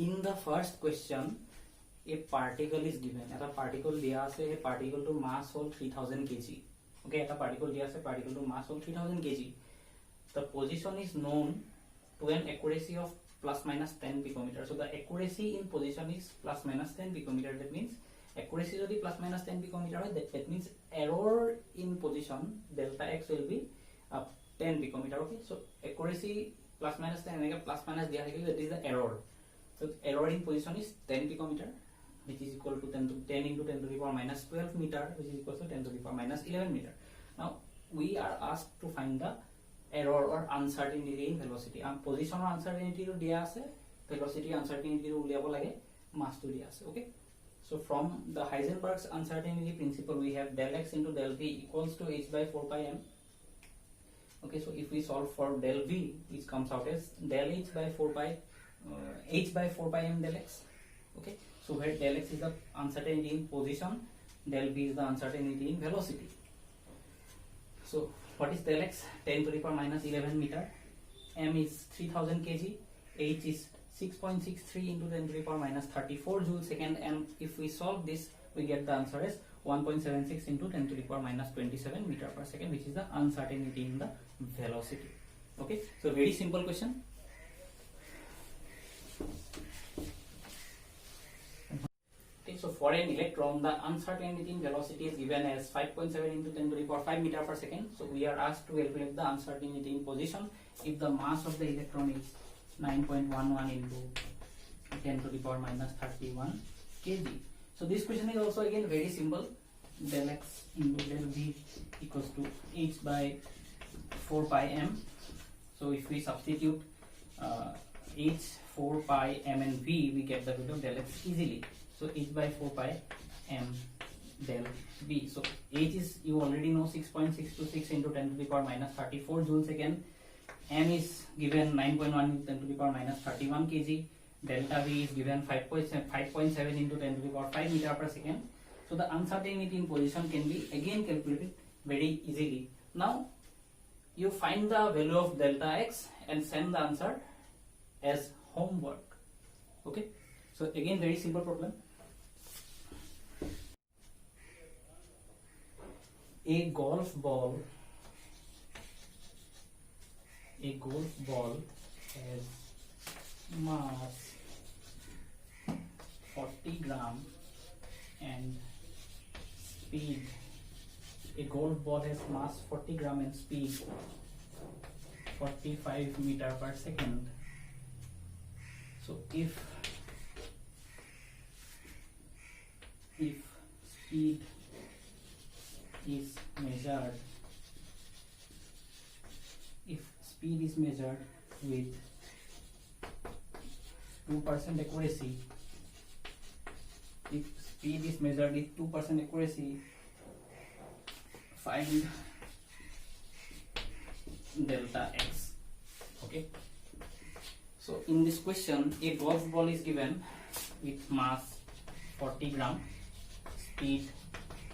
in the first question a particle is given, eta particle dia ase, a particle to mass hol 3000 kg. Okay, eta particle dia ase, particle to mass hol 3000 kg. The position is known to an accuracy of plus minus 10 picometer. So the accuracy in position is plus minus 10 picometer. That means accuracy jodi plus minus 10 picometer, that means error in position delta x will be 10 picometer. Okay, so accuracy plus minus 10 and plus minus dia thakile, that is the error. So error in position is 10 picometer, which is equal to 10 into 10 to the power minus 12 meter, which is equal to 10 to the power minus 11 meter. Now we are asked to find the error or uncertainty in velocity. Position or uncertainty to dia ase, velocity uncertainty to uliabo lage, mass to dia ase. Okay, so from the Heisenberg's uncertainty principle, we have del x into del v equals to h by 4 pi m. Okay, so if we solve for del v, which comes out as del h by 4 pi h by 4 pi m del x. Okay, so where del x is the uncertainty in position, del v is the uncertainty in velocity. So what is del x? 10 to the power minus 11 meter, m is 3000 kg, h is 6.63 into 10 to the power minus 34 joule second, and if we solve this, we get the answer as 1.76 into 10 to the power minus 27 meter per second, which is the uncertainty in the velocity. Okay, so very simple question. Okay, so for an electron, the uncertainty in velocity is given as 5.7 into 10 to the power 5 meter per second. So we are asked to calculate the uncertainty in position if the mass of the electron is 9.11 into 10 to the power minus 31 kg. So this question is also again very simple. Del x into del v equals to h by 4 pi m. So if we substitute h, 4 pi m and v, we get the value of del x easily. So h by 4 pi m del v. So h is, you already know, 6.626 into 10 to the power minus 34 joule second. M is given 9.1 into 10 to the power minus 31 kg. Delta v is given 5.7 into 10 to the power 5 meter per second. So the uncertainty in position can be again calculated very easily. Now you find the value of delta x and send the answer as homework. Okay, so again very simple problem. A golf ball has mass 40 gram and speed. A golf ball has mass 40 gram and speed 45 meter per second. So if speed is measured, with 2% accuracy, find delta x. Okay, so in this question, a golf ball is given with mass 40 gram, speed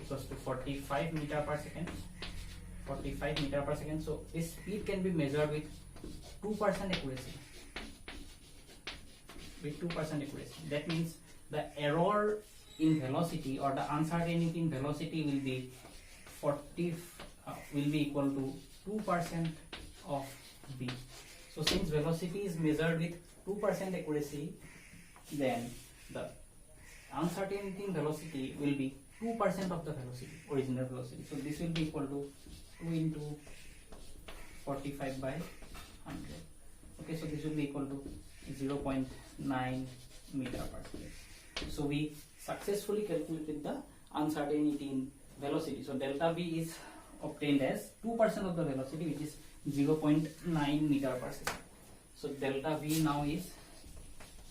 equals to 45 meter per second. So this speed can be measured with 2% accuracy. That means the error in velocity or the uncertainty in velocity will be equal to 2% of v. So since velocity is measured with 2% accuracy, then the uncertainty in velocity will be 2% of the velocity, original velocity. So this will be equal to 2 into 45 by 100. Okay, so this will be equal to 0.9 meter per second. So we successfully calculated the uncertainty in velocity. So delta v is obtained as 2% of the velocity, which is 0.9 meter per second. So delta v now is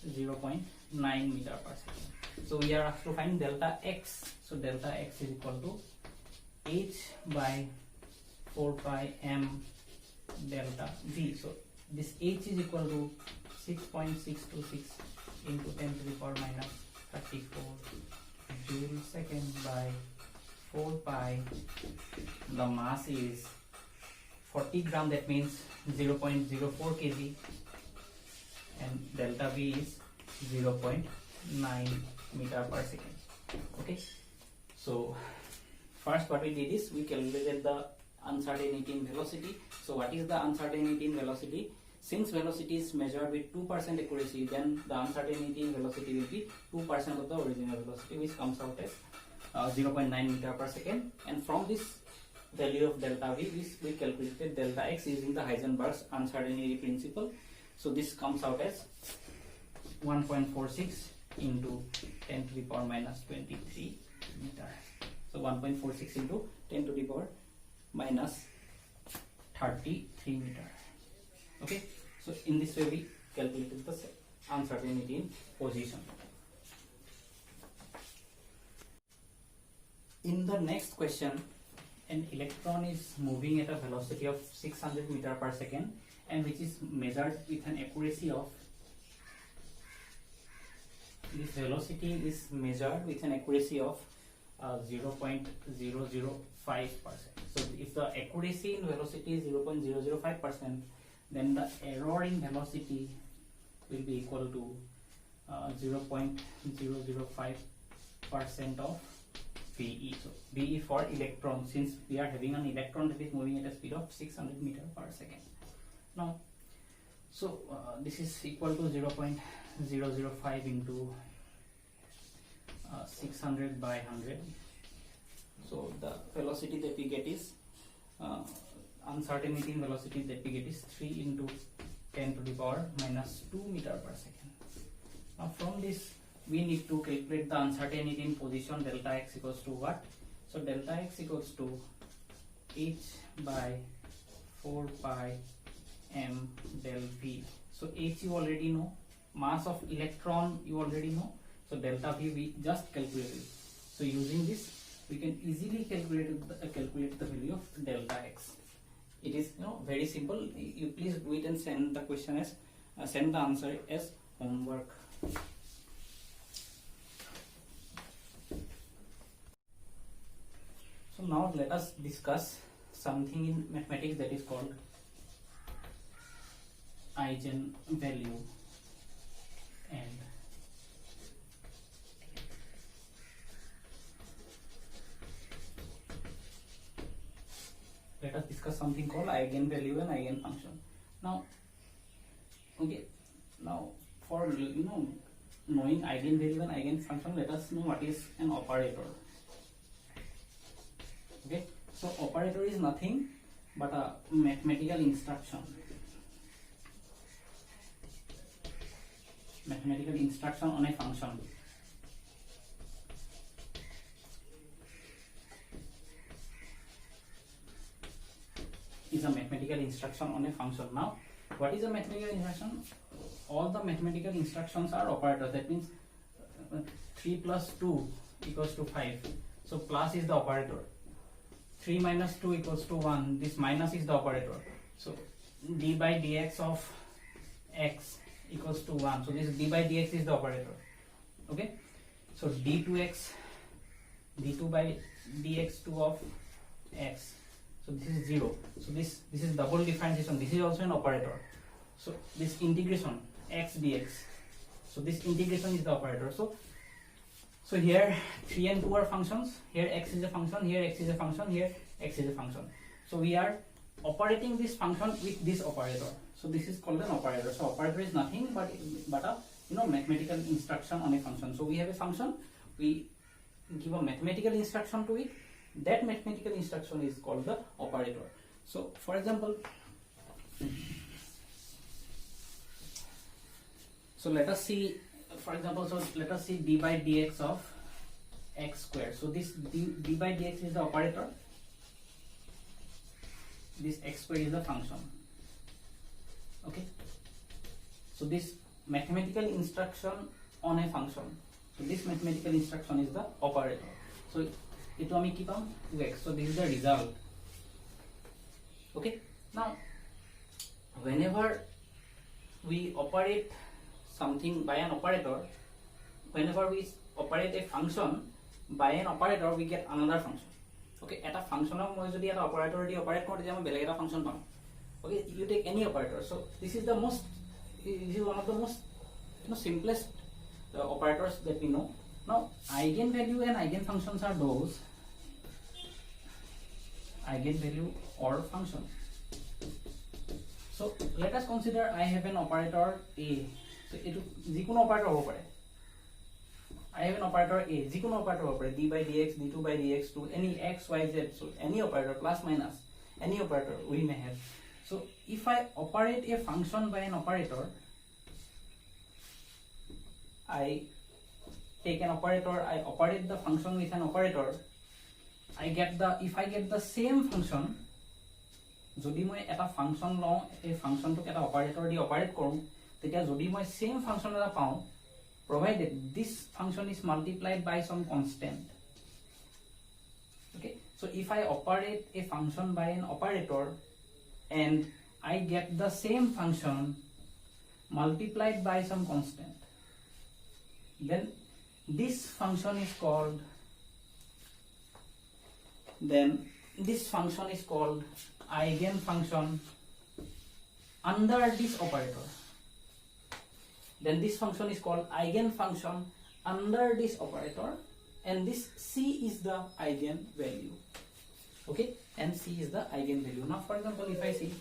0.9 meter per second. So we are asked to find delta x. So delta x is equal to h by 4 pi m delta v. So this h is equal to 6.626 into 10 to the power minus 34 joule second by 4 pi. The mass is 40 gram, that means 0.04 kg, and delta v is 0.9 meter per second. Okay, so first what we did is we calculated the uncertainty in velocity. So what is the uncertainty in velocity? Since velocity is measured with 2% accuracy, then the uncertainty in velocity will be 2% of the original velocity, which comes out as 0.9 meter per second. And from this value of delta v, we calculated delta x using the Heisenberg's uncertainty principle. So this comes out as 1.46 into 10 to the power minus 23 meter. So 1.46 into 10 to the power minus 33 meter. Okay, so in this way we calculated the uncertainty in position. In the next question, an electron is moving at a velocity of 600 meter per second and which is measured with an accuracy of, this velocity is measured with an accuracy of 0.005%. So if the accuracy in velocity is 0.005%, then the error in velocity will be equal to 0.005% of VE. So VE for electron, since we are having an electron that is moving at a speed of 600 meter per second. Now, so this is equal to 0.005 into 600 by 100. So the velocity that we get is uncertainty in velocity that we get is 3 into 10 to the power minus 2 meter per second. Now from this we need to calculate the uncertainty in position. Delta x equals to what? So delta x equals to h by 4 pi m del v. So h you already know, mass of electron you already know, so delta v we just calculated. So using this we can easily calculate the value of delta x. It is very simple. You please do it and send the question as send the answer as homework. So now let us discuss something in mathematics that is called eigenvalue and let us discuss something called eigenvalue and eigenfunction. Now, okay, now for knowing eigenvalue and eigenfunction, let us know what is an operator. Okay, so operator is nothing but a mathematical instruction. Mathematical instruction on a function. Is a mathematical instruction on a function. Now, what is a mathematical instruction? All the mathematical instructions are operators. That means 3 plus 2 equals to 5. So plus is the operator. 3 minus 2 equals to 1. This minus is the operator. So d by dx of x equals to 1. So this d by dx is the operator. Okay. So d2x, d2 by dx2 of x. So this is 0. So this is double differentiation. This is also an operator. So this integration x dx. So this integration is the operator. So here 3 and 2 are functions. Here x is a function. Here x is a function. Here x is a function. So we are operating this function with this operator. So this is called an operator. So operator is nothing but a mathematical instruction on a function. So we have a function. We give a mathematical instruction to it. That mathematical instruction is called the operator. So for example, so let us see, for example, so let us see d by dx of x squared. So this d by dx is the operator. This x squared is the function. Okay. So this mathematical instruction on a function. So this mathematical instruction is the operator. So it will keep on 2x. So this is the result. Okay. Now, whenever we operate something by an operator, whenever we operate a function by an operator, we get another function. Okay. At a function of moi jodi eta operator di operate korte jama beleg eta function pam. Okay. You take any operator. So this is one of the most simplest the operators that we know. Now eigenvalue and eigenfunctions are those eigenvalue or function. So let us consider I have an operator A. So it jikono operator hobo pare. I have an operator A, jikono operator hobo pare, d by dx, d2 by dx to any x, y, z. So any operator, plus minus, any operator we may have. So if I operate a function by an operator, I take an operator, I operate the function with an operator, if I get the same function, যদি মই এটা function লওঁ, এই ফাংশনটোক এটা operator দি operate কৰোঁ, তেতিয়া যদি মই সেম ফাংশন এটা পাওঁ, provided this function is multiplied by some constant. Okay, so if I operate a function by an operator and I get the same function multiplied by some constant, then this function is called eigenfunction under this operator. Then this function is called eigenfunction under this operator, and this c is the eigenvalue. Okay, and c is the eigenvalue. Now for example, if I see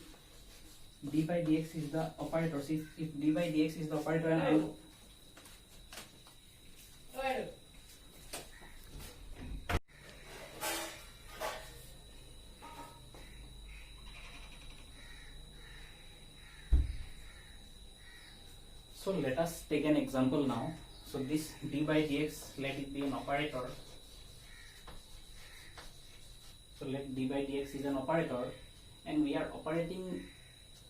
d by dx is the operator, see if d by dx is the operator and I So let us take an example now. So this d by dx, let it be an operator. So let d by dx is an operator, and we are operating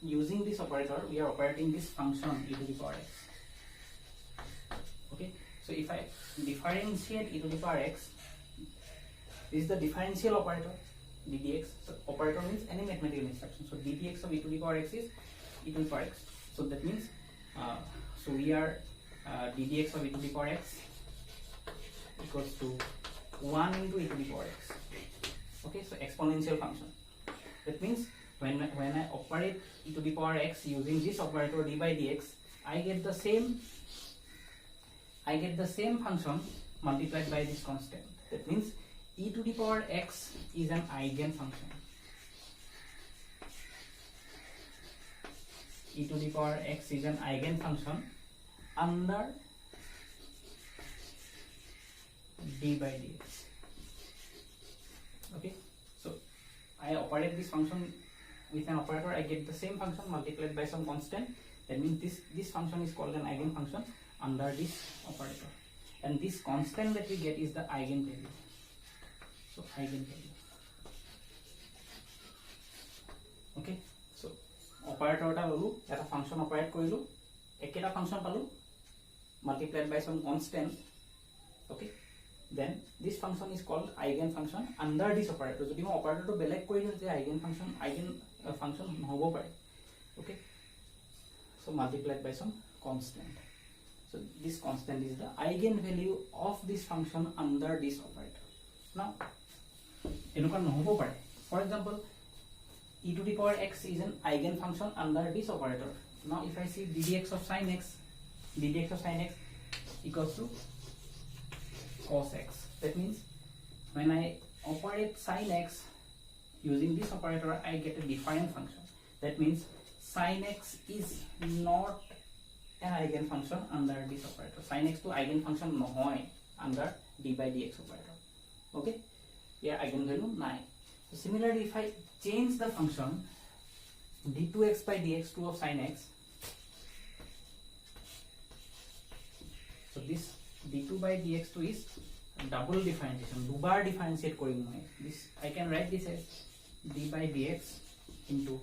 using this operator. We are operating this function e to the power x. Okay. So if I differentiate e to the power x, this is the differential operator d dx. So operator means any mathematical instruction. So d dx of e to the power x is e to the power x. So that means so we are d dx of e to the power x equals to 1 into e to the power x. Okay, so exponential function. That means when I operate e to the power x using this operator d by dx, I get the same function multiplied by this constant. That means e to the power x is an eigenfunction. E to the power x is an eigenfunction under d by dx. Okay, so I operate this function with an operator, I get the same function multiplied by some constant. That means this function is called an eigenfunction under this operator, and this constant that we get is the eigenvalue. So eigenvalue. Okay, so operator ta lolu, eta function operate korilu, eketa function palu multiplied by some constant. Okay, then this function is called eigenfunction under this operator. Jodi mo operator to beleg kori diu je eigenfunction hobo pare. Okay, so multiplied by some constant. So this constant is the eigenvalue of this function under this operator. Now enuka nohobo pare. For example, e to the power x is an eigenfunction under this operator. Now if I see ddx of sin x equals to cos x. That means when I operate sin x using this operator, I get a different function. That means sin x is not an eigenfunction under this operator. Sin x to eigenfunction nohoy under d by dx operator. Okay, here eigenvalue 9. So similarly, if I change the function d2x by dx2 of sin x, so this d2 by dx2 is double differentiation, dubar differentiate korim moi. This I can write this as d by dx into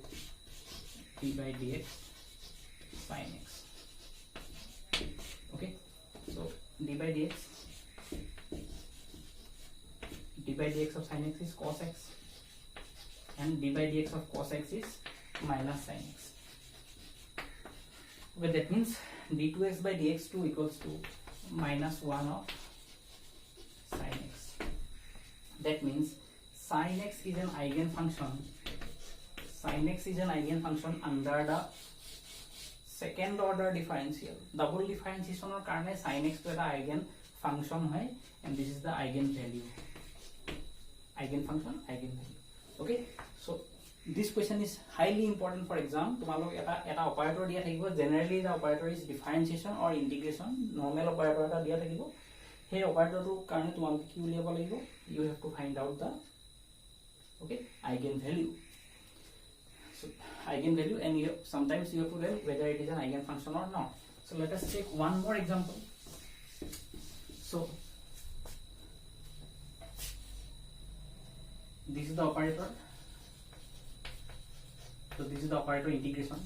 d by dx sin x. Okay, so d by dx of sin x is cos x, and d by dx of cos x is minus sin x. Well, that means d2x by dx2 equals to minus 1 of sin x. That means sin x is an eigenfunction. Sin x is an eigenfunction under the second order differential. Double differentiation or karne sin x to eta eigen function hai, and this is the eigen value. Eigen function, eigen value. Okay, so this question is highly important for exam. Tumalok eta operator dia thakibo. Generally the operator is differentiation or integration. Normal operator eta dia thakibo. Hey operator to karne tumalok ki uliaba lagibo. You have to find out the eigen value. So eigenvalue, and sometimes you have to tell whether it is an eigen function or not. So let us take one more example. So this is the operator. So this is the operator integration.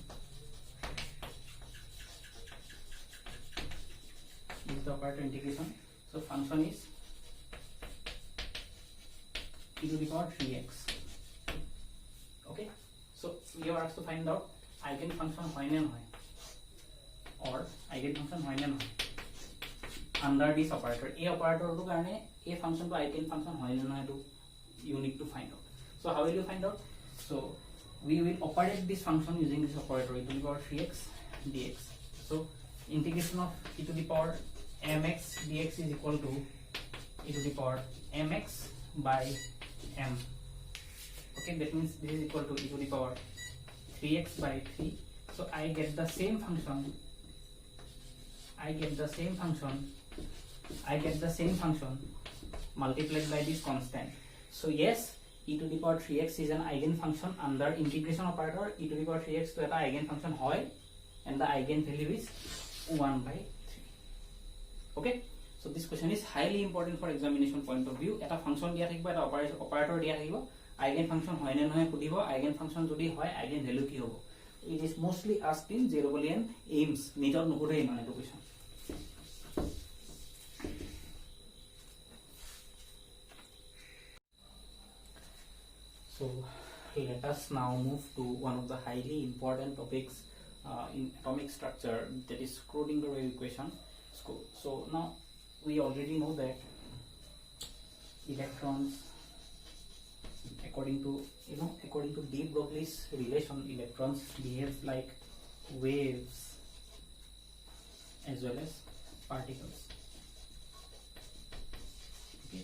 This is the operator integration. So function is e to the power 3x. Okay. So you are asked to find out eigen function hoy na noy, or eigen function hoy na noy under this operator. A operator to karone a function to eigen function hoy na noy to you need to find out. So how will you find out? So we will operate this function using this operator, e to the power 3x dx. So integration of e to the power mx dx is equal to e to the power mx by m. Okay, that means this is equal to e to the power 3x by 3. So I get the same function. I get the same function multiplied by this constant. So yes, e to the power 3x is an eigen function under integration operator. E to the power 3x to eta eigen function hoy, and the eigen value is 1 by 3. Okay, so this question is highly important for examination point of view. Eta function dia thakibo, eta operator dia thakibo. Eigen function hoy na noy pudibo, eigen function jodi hoy eigen value ki hobo. It is mostly asked in Zeroballian aims. Nitor nohore mane to question. So let us now move to one of the highly important topics in atomic structure, that is Schrodinger wave equation. So now we already know that electrons, according to de Broglie's relation, electrons behave like waves as well as particles. Okay,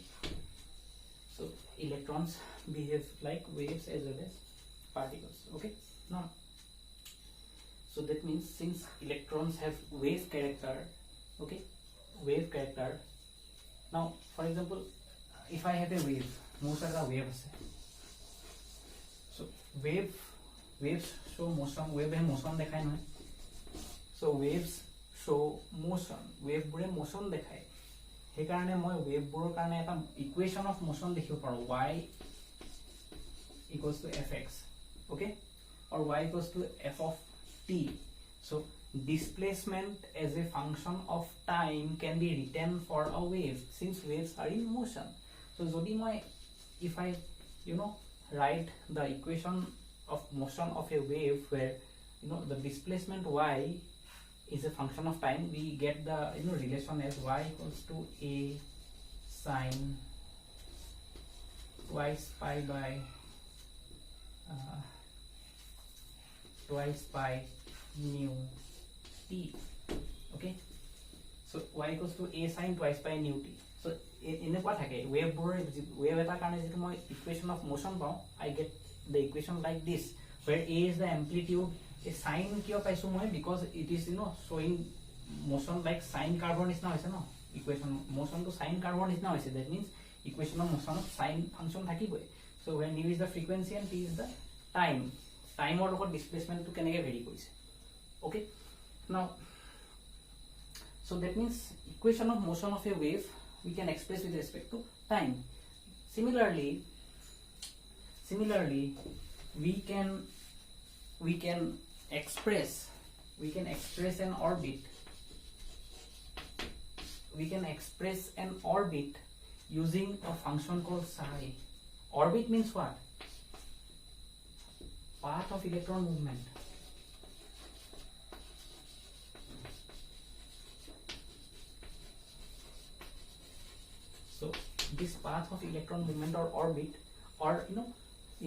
so electrons behave like waves as well as particles. Okay, now so that means since electrons have wave character, okay, wave character. Now for example, if I have a wave, most of the waves. So waves show motion, wave hai motion dekhai noy. So waves show motion, wave bure motion dekhai. He karone moi wave bure karone eta equation of motion dekhibo paro, y equals to fx, okay, or y equals to f of t. So displacement as a function of time can be written for a wave, since waves are in motion. So jodi moi, if I write the equation of motion of a wave where the displacement y is a function of time, we get the relation as y equals to a sine twice pi by twice pi nu t. Okay, so y equals to a sine twice pi nu t. So এনেকুৱা থাকে wave এটা কাৰণে যেটো মই equation of motion পাওঁ, I get the equation like this, where a is the amplitude. A sine কিয় পাইছো মই, because it is showing motion like sine curve নিচিনা হৈছে ন, equation motion to sine curve নিচিনা হৈছে. That means equation of motion of sine function থাকিবই. So when u is the frequency and t is the time or লগত displacement to কেনেকে vary কৰিছে. Okay, now so that means equation of motion of a wave we can express with respect to time. Similarly we can express an orbit. We can express an orbit using a function called psi. Orbit means what? Path of electron movement. So this path of electron movement or orbit, or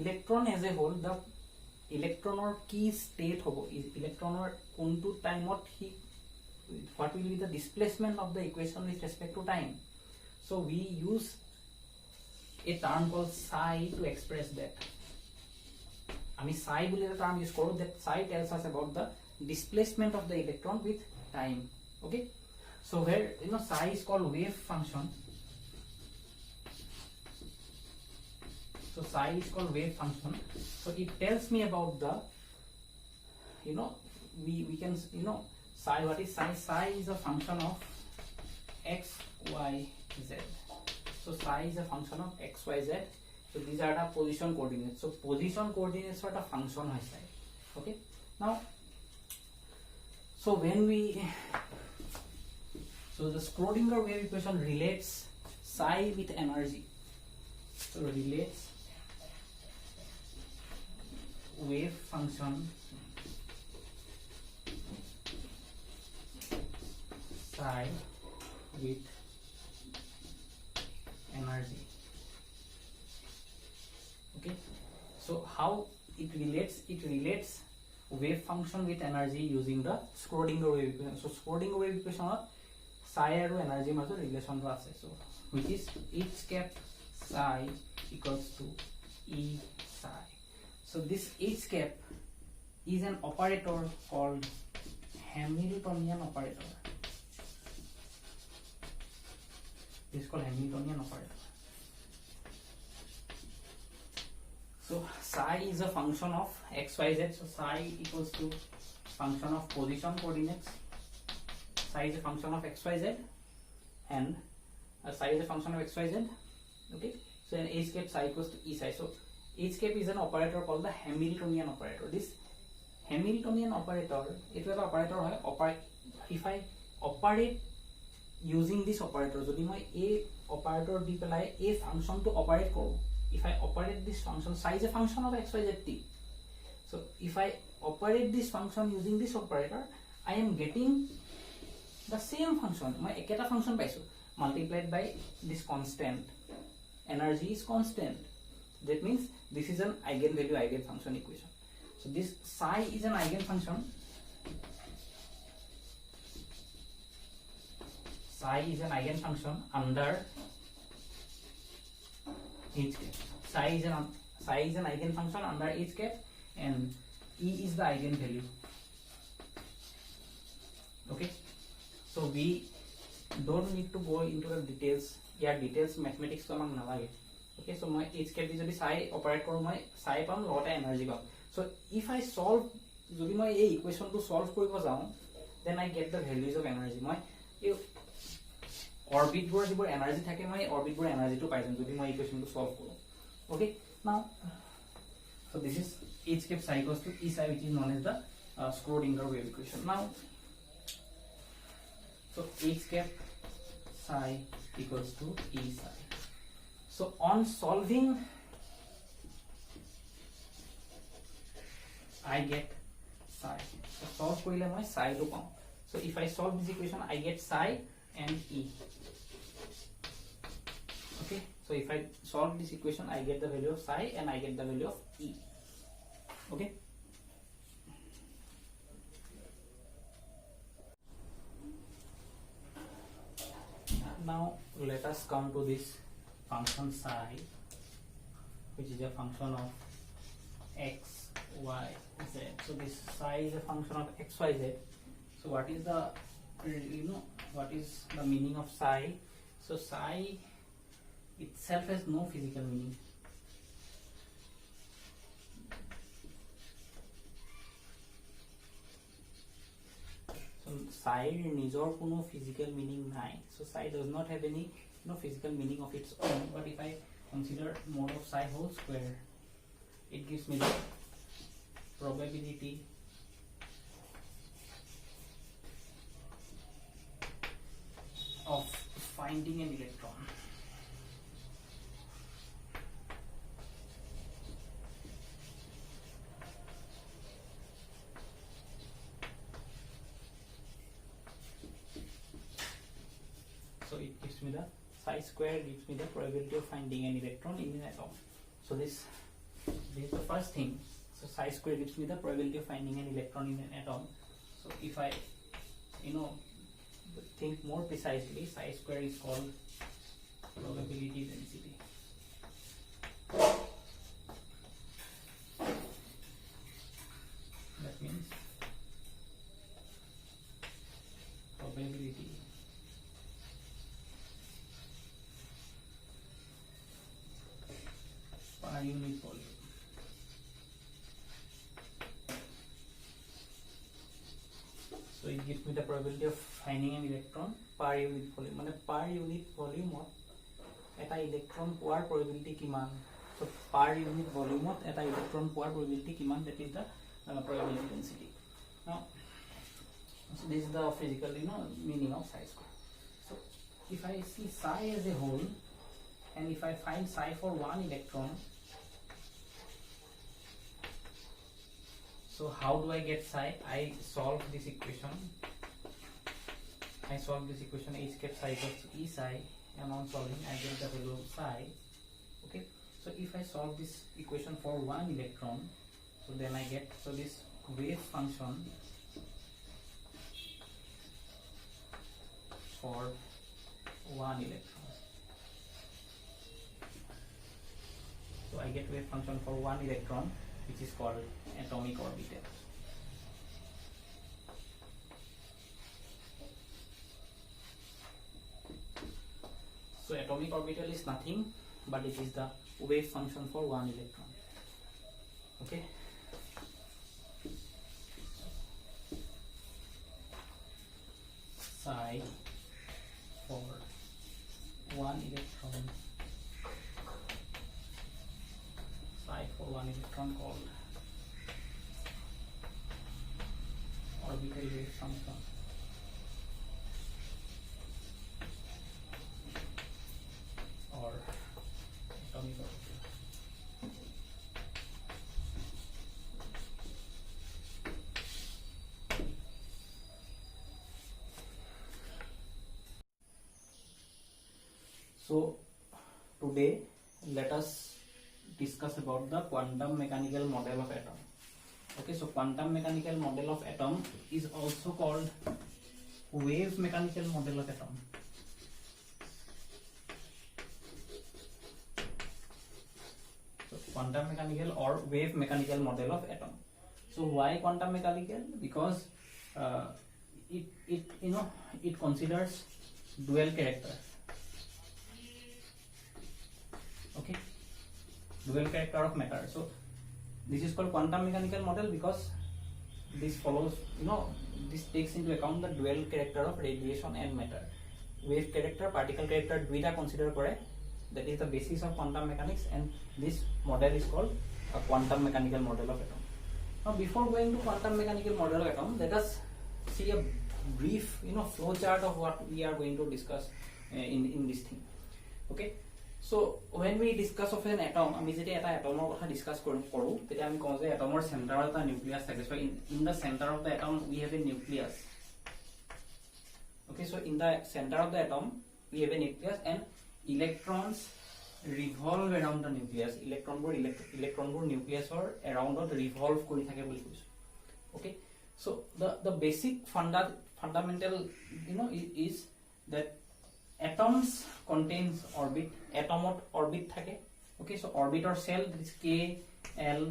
electron as a whole, the ইলেক্ট্ৰনৰ কি state হ'ব, ইলেক্ট্ৰনৰ কোনটো টাইমত হি, what will be the displacement of the equation with respect to time. So we use a term called psi to express that. আমি psi বুলি এটা term use কৰো, that psi tells us about the displacement of the electron with time. Okay, so where psi is called wave function. So psi is called wave function. So it tells me about the, we can, psi, what is psi? Psi is a function of x, y, z. So psi is a function of x, y, z. So these are the position coordinates. So position coordinates are the function of psi. Okay. Now, so when we, so the Schrodinger wave equation relates psi with energy. So relates wave function psi with energy. Okay, so how it relates? It relates wave function with energy using the Schrodinger wave equation. So Schrodinger wave equation of psi and energy major relation to আছে, so which is h cap psi equals to E psi. So this h cap is an operator called Hamiltonian operator. This is called Hamiltonian operator. So psi is a function of x, y, z. So psi equals to function of position coordinates. Psi is a function of x, y, z, and psi is a function of x, y, z. Okay, so an h cap psi equals to E psi. So h cap is an operator called the Hamiltonian operator. This Hamiltonian operator, it was an operator if I operate using this operator, যদি মই a operator দি পেলাই a function to operate কৰো, if I operate this function, psi is a function of x, y, z, t. So if I operate this function using this operator, I am getting the same function. মই একেটা function পাইছো multiplied by this constant. Energy is constant. That means this is an eigenvalue eigenfunction equation. So this psi is an eigenfunction. Psi is an eigenfunction under h cap. Psi is an eigenfunction under h cap, and E is the eigenvalue. Okay, so we don't need to go into the details. Yeah, details mathematics to among nalage. Okay, so my h cap is jodi psi operate koru, my psi pam logte energy pam. So if I solve, jodi moi ei equation to solve koribo jao, then I get the values of energy. My orbit bor jibor energy thake, my orbit bor energy to pai jam jodi moi equation to solve koru. Okay, now so this is h cap psi equals to E psi, which is known as the Schrodinger wave equation. Now, so h cap psi equals to E psi. So on solving, I get psi. So solve korile moi psi to pam. So if I solve this equation, I get psi and E. Okay, so if I solve this equation, I get the value of psi and I get the value of E. Okay, now let us come to this function psi, which is a function of x, y, z. So this psi is a function of x, y, z. So what is the, what is the meaning of psi? So psi itself has no physical meaning. So psi nijor kono physical meaning nai. So psi does not have any physical meaning of its own. But if I consider mod of psi whole square, it gives me the probability of finding an electron. So it gives me the psi square, gives me the probability of finding an electron in an atom. So this is the first thing. So So psi square gives me the probability of finding an electron in an atom. So if I think more precisely, psi square is called probability density. That means probability per unit volume. So it gives me the probability of finding an electron per unit volume. মানে per unit volume এটা electron পোৱাৰ probability কিমান? So per unit volume এটা electron পোৱাৰ probability কিমান? That is the probability density. Now, so this is the physical meaning of psi square. So if I see psi as a whole, and if I find psi for one electron, so how do I get psi? I solve this equation. H cap psi equals to E psi, and on solving I get the value of psi. Okay, so if I solve this equation for one electron, so then I get this wave function for one electron. So I get wave function for one electron, which is called atomic orbital. So atomic orbital is nothing but it is the wave function for one electron. Okay. Psi for one electron. Psi for one electron called orbital wave function. Or atomic orbital. So today let us discuss about the quantum mechanical model of atom. Okay, so quantum mechanical model of atom is also called wave mechanical model of atom. So quantum mechanical or wave mechanical model of atom. So why quantum mechanical? Because it considers dual character. Okay, dual character of matter. So this is called quantum mechanical model because this follows, this takes into account the dual character of radiation and matter. Wave character, particle character, duita consider kore. That is the basis of quantum mechanics, and this model is called a quantum mechanical model of atom. Now, before going to quantum mechanical model of atom, let us see a brief, flow chart of what we are going to discuss in this thing. Okay. So when we discuss of an atom, আমি যেটা এটা atomৰ কথা discuss কৰো তেতিয়া আমি কওঁ যে atomৰ center এটা nucleus থাকে. So in the center of the atom we have a nucleus. Okay, so in the center of the atom we have a nucleus and electrons revolve around the nucleus. Electronবোৰ nucleusৰ around revolve কৰি থাকে বুলি কৈছো. Okay, so the basic fundamental is that atoms contains orbit. Atomot orbit thake. Okay, so orbit or cell, that is K, L,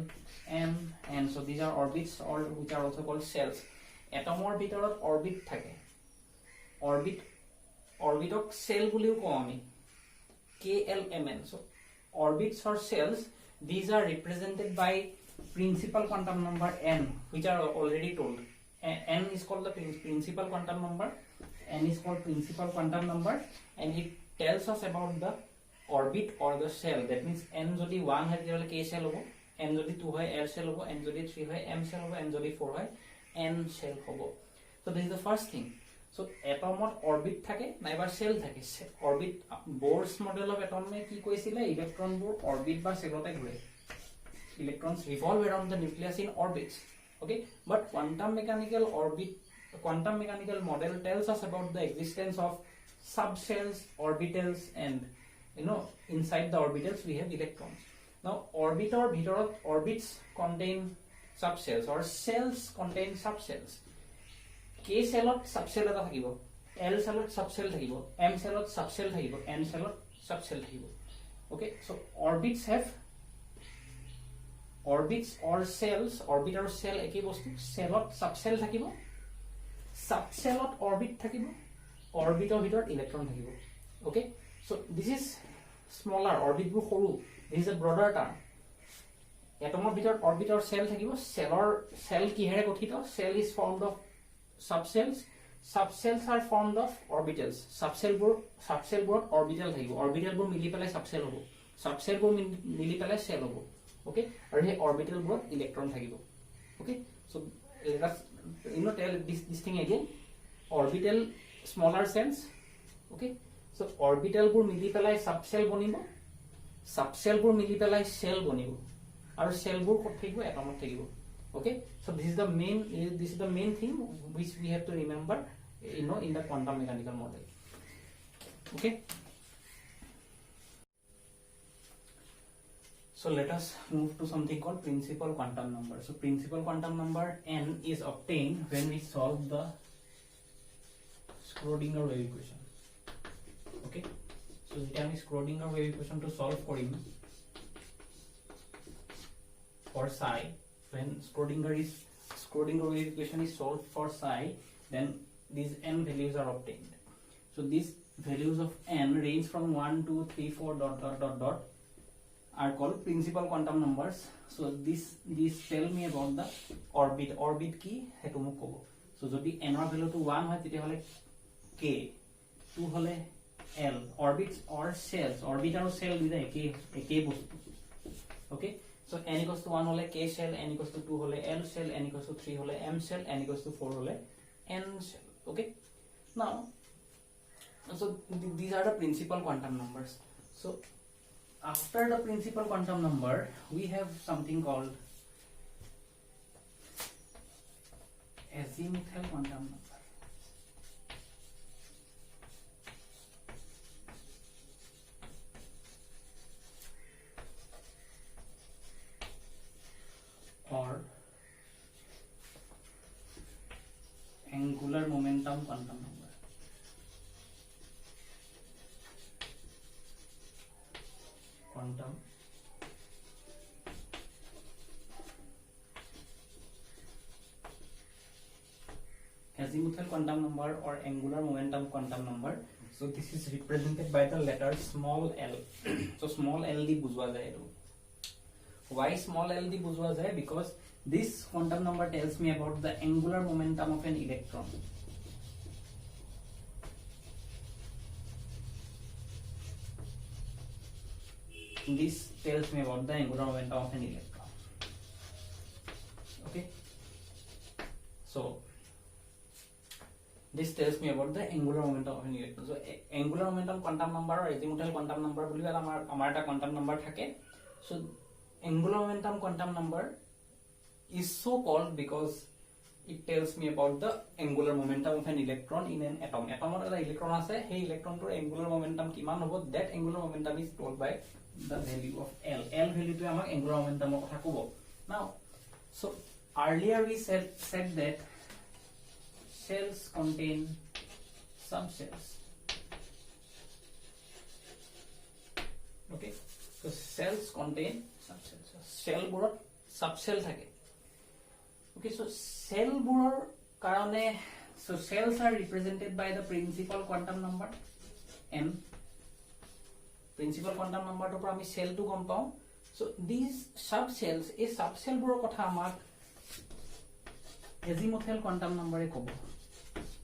M, and so these are orbits, or which are also called cells. Atomor bhitorot orbit thake. Orbitok cell buliu ko ami. K, L, M, N. So orbits or cells, these are represented by principal quantum number n, which are already told. N is called the principal quantum number. N is called principal quantum number, and it tells us about the orbit or the cell. That means n jodi 1 hai tele k cell hobo, n jodi 2 hai l cell hobo, n jodi 3 hai m cell hobo, n jodi 4 hai n cell hobo. So this is the first thing. So atomot orbit thake naibar cell thake. Orbit Bohr's model of atom me ki koisile electron bor orbit ba cellote ghore. Electrons revolve around the nucleus in orbits. Okay, but quantum mechanical model tells us about the existence of subcells, orbitals, and inside the orbitals we have electrons. Now orbits contain subcells or cells contain subcells. K cellot subcell eta thakibo, L cellot subcell thakibo, M cellot subcell thakibo, N cellot subcell thakibo. Okay, so orbits or cells, orbit or cell ekei bostu, cellot subcell thakibo, subcellot orbit thakibo, orbitor bhitor electron thakibo. Okay, so this is smaller, orbit bu horu, this is a broader term. Atomor bhitor orbit or cell thakibo, cell kihere gothito, cell is formed of subcells, subcells are formed of orbitals, subcell bur orbital thakibo, orbital bur mili pelai subcell hobo, subcell bur mili pelai cell hobo. Okay, aru he orbital bur electron thakibo. Okay, so let's tell this thing again. Orbital smaller cells. Okay, so orbital bur mili pelai subcell bonibo, subcell bur mili pelai cell bonibo, aru cell bur kot thakibo, atomot thakibo. Okay, so this is the main thing which we have to remember, in the quantum mechanical model. Okay, so let us move to something called principal quantum number. So principal quantum number n is obtained when we solve the Schrodinger wave equation. Okay, so যেতিয়া আমি Schrodinger wave equation to solve Karim for psi, when Schrodinger wave equation is solved for psi, then these n values are obtained. So these values of n range from 1 2 3 4 ... are called principal quantum numbers. So these tell me about the orbit ki hetu muk kobo. So jodi n or value to 1 hoy tete hole k, 2 hole l. Orbits or cells, orbit or cell dida ekei bostu. Okay, so n equals to 1 hole k cell, n equals to 2 hole l cell, n equals to 3 hole m cell, n equals to 4 hole n cell. Okay, now so these are the principal quantum numbers. So after the principal quantum number, we have something called azimuthal quantum number. Or angular momentum quantum number. Quantum azimuthal quantum number or angular momentum quantum number. So this is represented by the letter small l. So small l di bujwa jay. Why small l di bujwa jay? Because this quantum number tells me about the angular momentum of an electron. This tells me about the angular momentum of an electron. Okay, so this tells me about the angular momentum of an electron. So angular momentum quantum number or azimuthal quantum number boli amar eta quantum number thake. So angular momentum quantum number is so called because it tells me about the angular momentum of an electron in an atom. Atomot eta electron ase, hey electron tor angular momentum kiman hobo, that angular momentum is told by the value of L. L value to amak angular momentum kotha kobo. Now, so earlier we said that cells contain subcells. Okay, so cells contain subcells. Cell borot subcell thake. Okay, so cell boror karone, so cells are represented by the principal quantum number n. Principal quantum number to ami cell to gom pao. So these subcells, a subcell boror kotha amak azimuthal quantum number e kobo.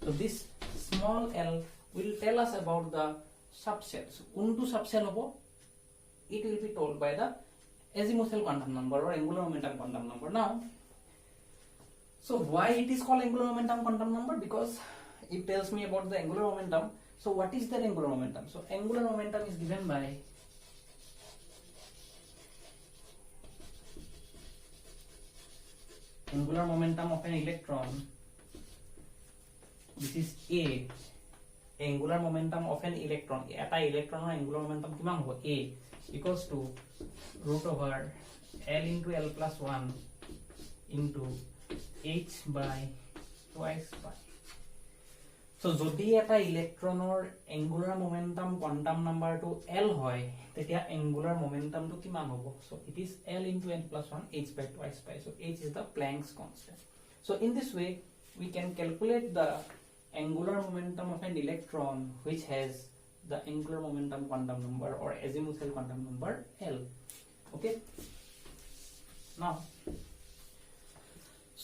So this small l will tell us about the subcells. Untu subcell hobo, it will be told by the azimuthal quantum number or angular momentum quantum number. Now, so why it is called angular momentum quantum number? Because it tells me about the angular momentum. So what is that angular momentum? So angular momentum is given by angular momentum of an electron. This is A. Angular momentum of an electron. Eta electron or angular momentum kiman hobo? A equals to root over L into L plus 1 into h by twice pi. So যদি এটা ইলেক্ট্ৰনৰ angular momentum quantum number to L হয় তেতিয়া angular momentum to কিমান হ'ব? So it is L into n plus 1 h by twice pi. So h is the Planck's constant. So in this way we can calculate the angular momentum of an electron which has the angular momentum quantum number or azimuthal quantum number L. Okay, now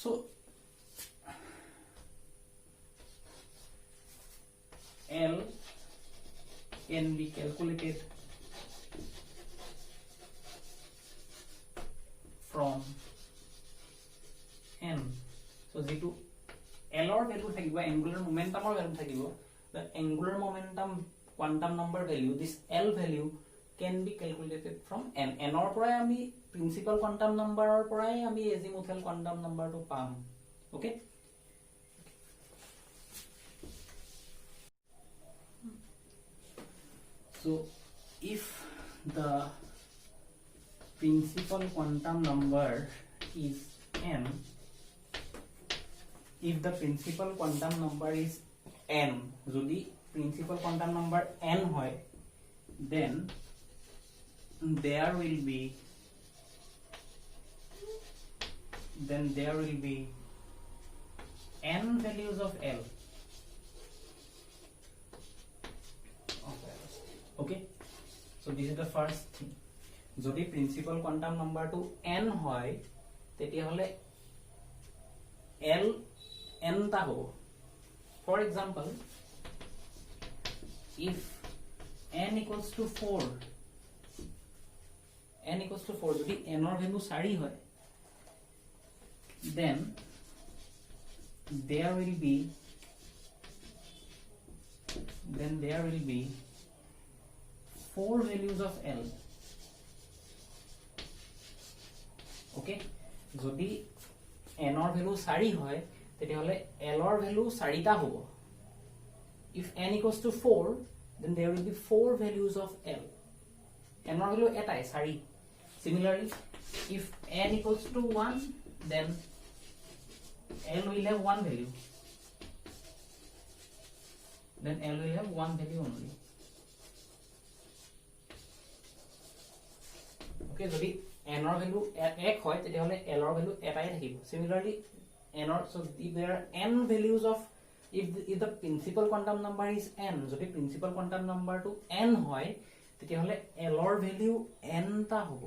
so L can be calculated from n. So যেটো L or value থাকিব angular momentum or value থাকিব, the angular momentum quantum number value, this L value can be calculated from n. n or পৰাই আমি principal quantum number or পৰাই আমি azimuthal quantum number to palm. Okay, so if the principal quantum number is n, if the principal quantum number is n, যদি principal quantum number n হয়, then there will be n values of L. Okay, so this is the first thing. যদি principal quantum number to n হয় তেতিয়া হলে L n টা হ'ব. For example, if n equals to 4, যদি n or value 4 হয়, then there will be 4 values of L. Okay, যদি n or value 4 হয় তেতিয়া হলে L or value 4 টা হ'ব. If n equals to 4, then there will be 4 values of L. n or value এটাই 4. Similarly, if n equals to 1, then L will have one value. Then L will have one value only. Okay, যদি n or value 1 হয় তেতিয়া হলে L or value এটাই থাকিব. Similarly, n or, so if there are n values of, if the principal quantum number is n, যদি principal quantum number to n হয় তেতিয়া হলে L or value n টা হ'ব.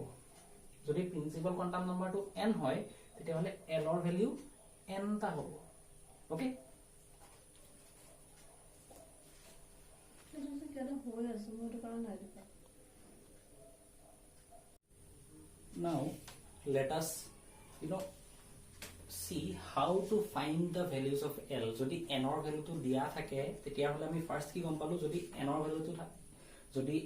যদি principal quantum number to n হয় তেতিয়া হলে L or value n টা হ'ব. Okay, now let us see how to find the values of L. যদি n or value to দিয়া থাকে তেতিয়া হলে আমি first কি গম পালো, যদি n or value to যদি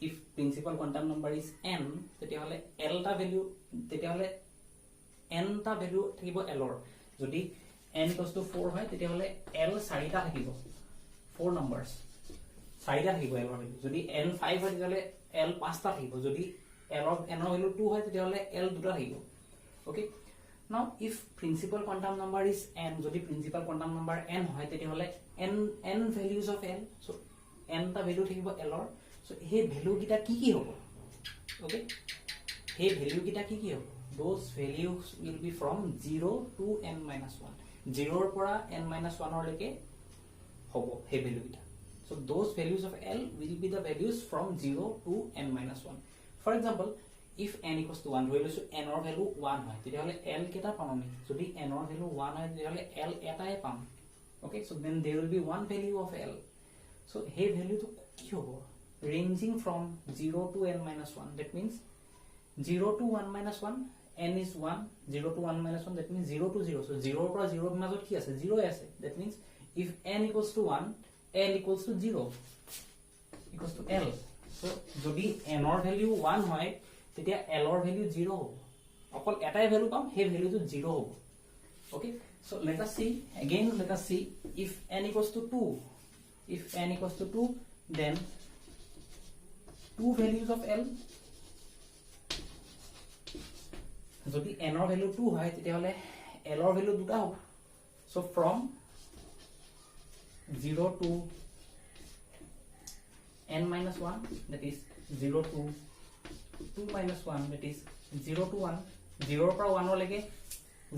if principal quantum number is n তেতিয়া হলে L টা value, তেতিয়া হলে n টা value থাকিব L or. যদি n equals to 4 হয় তেতিয়া হলে L 4 টা থাকিব, 4 numbers 4 টা থাকিব L or value. যদি n 5 হয় তেতিয়া হলে L 5 টা থাকিব. যদি n or value 2 হয় তেতিয়া হলে L 2 টা থাকিব. Okay, now if principal quantum number is n, যদি principal quantum number n হয় তেতিয়া হলে n values of L, so n টা value থাকিব L or. so hey value কিটা কি কি হ'ব? Okay, হে value কিটা কি কি হ'ব? those values will be from 0 to n minus 1. 0 ৰ পৰা n minus 1 লৈকে হ'ব হে value কিটা. so those values of L will be the values from 0 to n minus 1. for example, if n equals to 1, ধৰি লৈছো n or value 1 হয় তেতিয়া হলে L কেটা পাম আমি? যদি n or value 1 হয় তেতিয়া হলে L এটাই পাম. Okay, so then there will be one value of L. so hey value to কি হ'ব? ranging from 0 to n minus 1. that means 0 to 1 minus 1, n is 1, 0 to 1 minus 1, that means 0 to 0. so 0 পৰা 0 মাজত কি আছে? 0 আছে. that means if n equals to 1, L equals to 0 equals to L. so যদি n or value 1 হয় তেতিয়া L or value 0 হ'ব. অকল এটাই value palm, hey value to 0 হ'ব. Okay, so let us see again, let us see if n equals to 2. if n equals to 2, then 2 values of L, যদি n ৰ value 2 হয় তেতিয়াহলে l ৰ value দুটা হ'ব so from 0 to n minus 1 that is 0 to 2 minus 1 that is 0 to 1 0 পৰা 1 লৈকে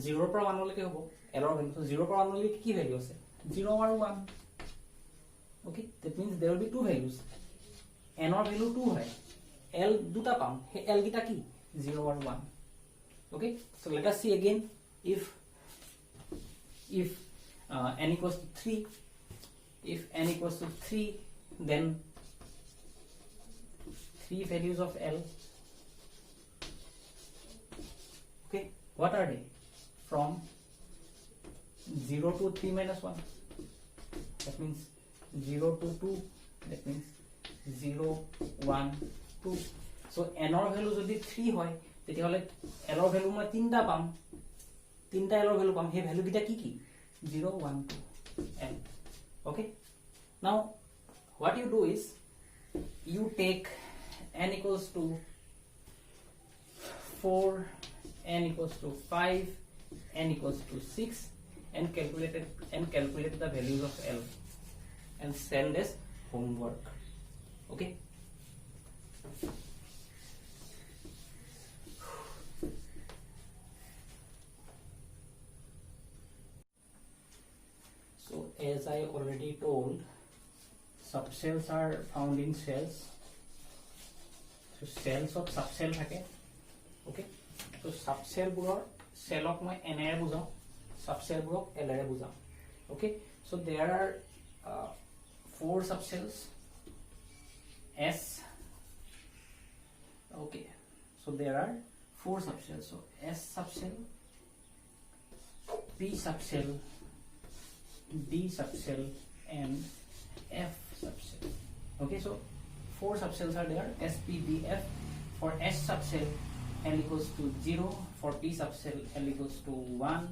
0 পৰা 1 লৈকে হ'ব l ৰ ভ্যালু 0 পৰা 1 লৈকে কি ভ্যালু আছে 0 আৰু 1 okay that means there will be two values n ৰ ভ্যালু 2 হয় l দুটা পাম হে l গিটা কি 0 আৰু 1 okay so let us see again if n equals to 3 if n equals to 3 then three values of l okay what are they from 0 to 3 minus 1 that means 0 to 2 that means 0 1 2 so n ৰ value যদি 3 হয় তেতিয়াহলে l ৰ value মই তিনটা পাম তিনটা l ৰ value পাম হে value গিটা কি কি 0 1 2 l okay now what you do is you take n equals to 4 n equals to 5 n equals to 6 and calculate the values of l and send as homework okay so as I already told subcells are found in cells so cells of subcell thake okay so subcell buror cellok moi n ere bujao subcell burok l ere bujao okay so there are 4 subcells S okay so there are 4 subcells so S subcell P subcell D subcell and F subcell okay so 4 subcells are there S P D F for S subcell L equals to 0 for P subcell L equals to 1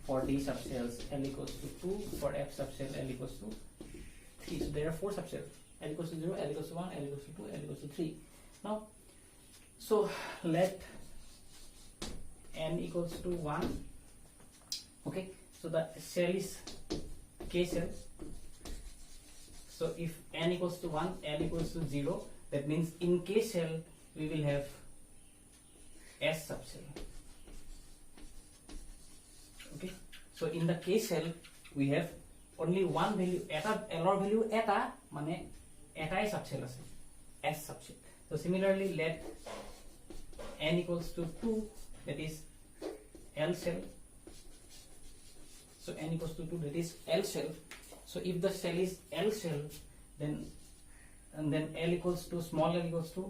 for D subcells L equals to 2 for F subcell L equals to 3 so there are 4 subcells L equals to 0 L equals to 1 L equals to 2 L equals to 3 now so let n equals to 1 okay so the cell is K cell so if n equals to 1 L equals to 0 that means in K cell we will have S subcell okay so in the K cell we have only one value eta l or value eta mane etai subcell ase S subcell so similarly let n equals to 2 that is L cell so n equals to 2 that is L cell so if the cell is L cell then L equals to small l equals to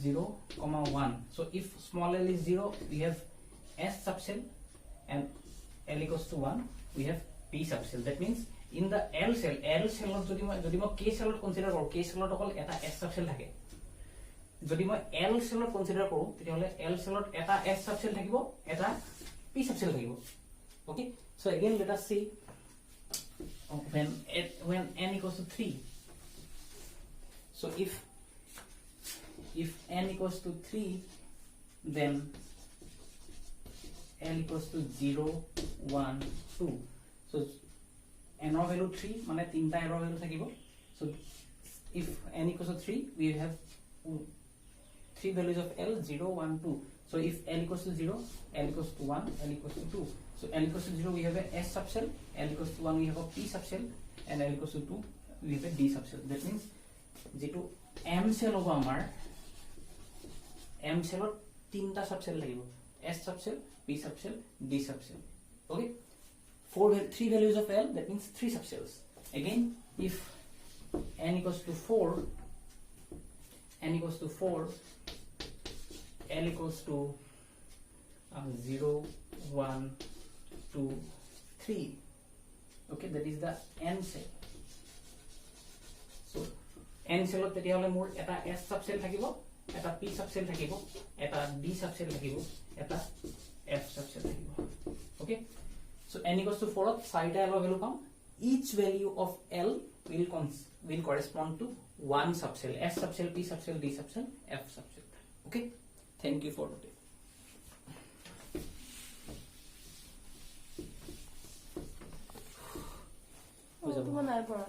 0 comma 1 so if small l is 0 we have S subcell and L equals to 1 we have P subcell that means in the L cell jodi mo K cell consider kor K cell okol eta S subcell thake jodi mo L cell consider koru tetiole L cell eta S subcell thakibo eta P subcell thakibo okay so again let us see when n equals to 3 so if n equals to 3 then L equals to 0 1 2 so n or value 3 mane tinta error value thakibo so if n equals to 3 we have 3 values of L 0 1 2 so if L equals to 0 L equals to 1 L equals to 2 so L equals to 0 we have a S subcell L equals to 1 we have a P subcell and L equals to 2 we have a D subcell that means যেটো M cell hobo amar M cell or tinta subcell lagibo S subcell P subcell D subcell okay 3 values of L that means 3 subcells again if n equals to 4 L equals to 0 1 2 3 okay that is the n cell so n cell tetiole mur eta S subcell thakibo eta P subcell thakibo eta D subcell thakibo eta F subcell thakibo okay so n equals to 4 saita L value pam each value of L will correspond to one subcell S subcell P subcell D subcell F subcell okay thank you for today হৈ যাব তোমাৰ নাই পৰা